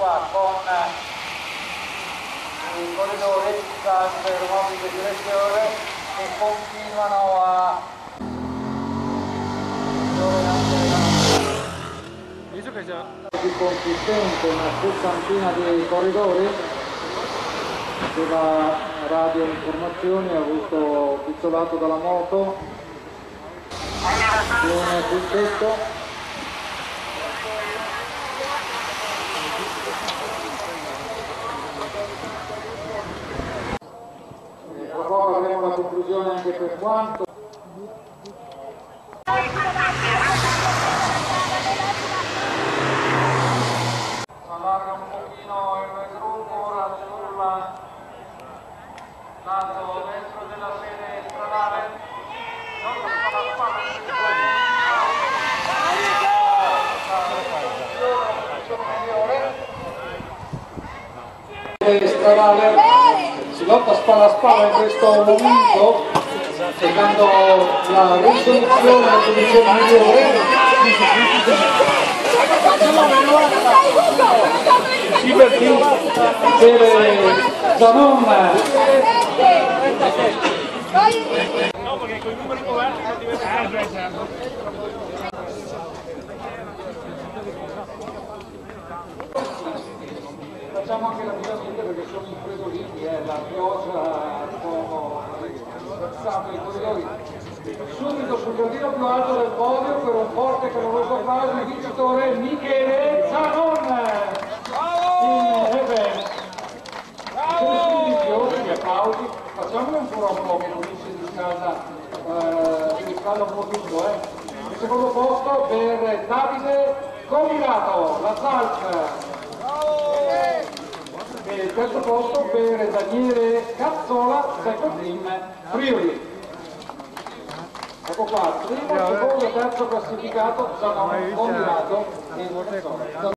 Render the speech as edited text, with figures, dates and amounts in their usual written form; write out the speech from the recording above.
qua con i corridori per uomini di direzione che continuano a più consistente, una sessantina di corridori che la radio informazioni ha avuto pizzolato dalla moto, viene quintetto. Tra poco avremo la conclusione anche per quanto. Allarga un pochino il gruppo ora sul lato destro della sede stradale. Stradale si lotta spalla a spalla in questo momento, cercando la risoluzione della posizione migliore. Per Zanon. No, perché con i numeri coperti non diventa Facciamo anche l'avviamento perché sono infreddoliti, la pioggia un po' versato i corridori. Subito sul gradino più alto del podio per un forte e caloroso applauso il vincitore Michele Zanon. Gli applausi, facciamone ancora un po' che comincia di scalda un po' tutto. Il secondo posto per Davide Cominato, la Salz. E il terzo posto per Daniele Cazzola, Second Team Friuli. Ecco qua, primo, secondo e terzo classificato, Zanon, Cominato e Cazzola.